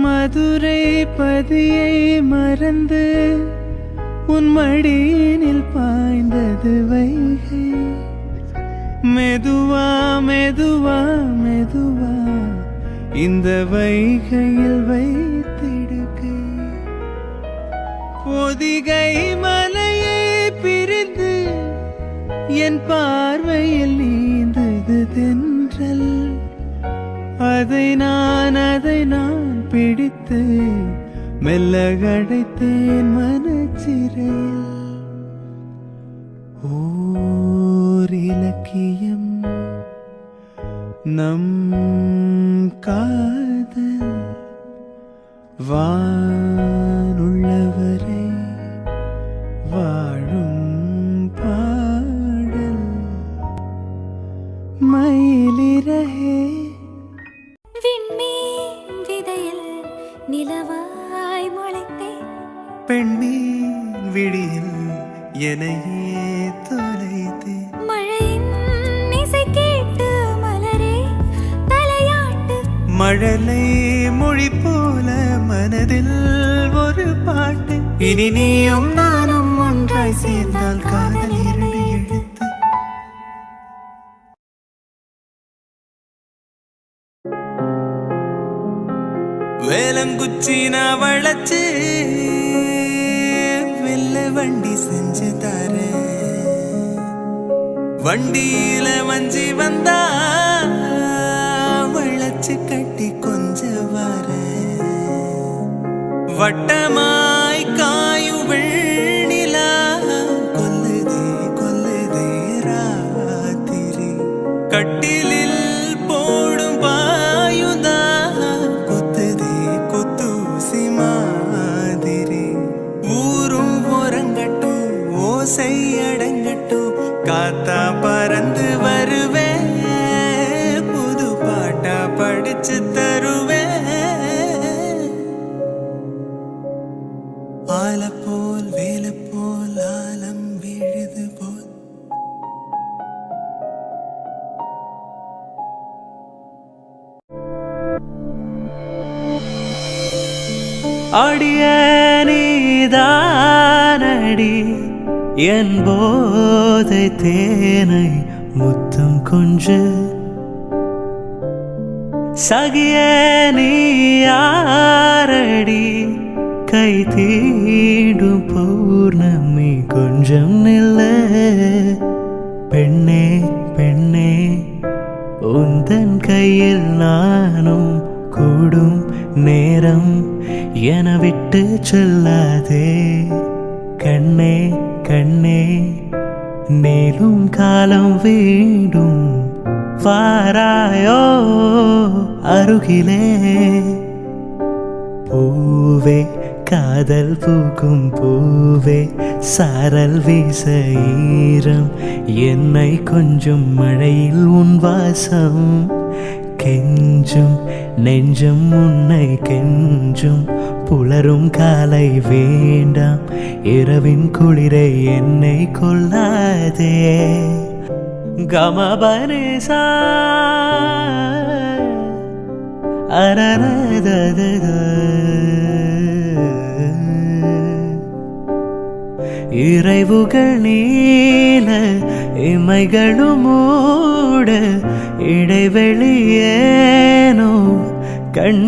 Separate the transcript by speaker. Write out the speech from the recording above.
Speaker 1: மதுரை பதியை மறந்து உன் மடியினில் பாய்ந்தது வைகை. மெதுவா மெதுவா மெதுவா இந்த வைகையில் வைத்திடுகை. பொதிகை மலையை பிரிந்து என் பார்வையில் நீந்தது தென்றல். அதை நான் பிடித்து மெல்ல அடைத்தேன் மனச்சிறையில். ஓர் இலக்கியம் நம் காதல் வானுள்ளவரை வாழும் பாடல். மயிலிறகே
Speaker 2: விண்மீன் விதையில் நிலவாய் முளைத்தேன்.
Speaker 1: பெண்மீன் விழியில் என்னையே தொலைத்தேன்.
Speaker 2: மழையின் இசை கேட்டு மலரே தலையாட்டு.
Speaker 1: மழலை மொழி போல மனதில் ஒரு பாட்டு. இனி நீயும் நானும் ஒன்றாய் சேர்ந்தால் காதல் இரண்டு எழுத்து. வேலங்குச்சி நான் வளைச்சு வெள்ள வண்டி செஞ்சு தர. வண்டியில வஞ்சி வந்தா வளைச்சு கட்டி கொஞ்சம் வர. வட்டமாய் காயும் வெண்ணிலா கொல்லுதே கொல்லுதே ராத்திரி. கட்டிலில் போடும் பாயுதா கொத்துதே கொத்தூசி மாதிரி. ஊரும் ஓரங்கட்டும் ஓசை அடங்கட்டும் காத்தா பறந்து வருவேன். புது பாட்டா படிச்சு தருவேன். ஆல போல் வேல போல் ஆலம் விழுது போல். அடிய நீதானடி என் போதை தேனை முத்தம் கொஞ்சு. சகிய நீ யாரடி கை தீண்டும் பௌர்ணமி கொஞ்சம் நில்ல. பெண்ணே பெண்ணே உந்தன் கையில் நானும் கூடும் நேரம் என விட்டு செல்லாதே. கண்ணே கண்ணே மேலும் காலம் வீடும் வாராயோ அருகிலே. பூவே காதல் பூக்கும் பூவே சாரல் வீச ஈரம் என்னை கொஞ்சம் மழையில் உன் வாசம். கெஞ்சும் நெஞ்சும் உன்னை கெஞ்சும் புலரும் காலை வேண்டாம். இரவின் குளிரை என்னை கொள்ளாதே. கமபனேசா அரரதத இறைவுகள் நீல இமைகளும் மூட இடைவெளியேனோ கண்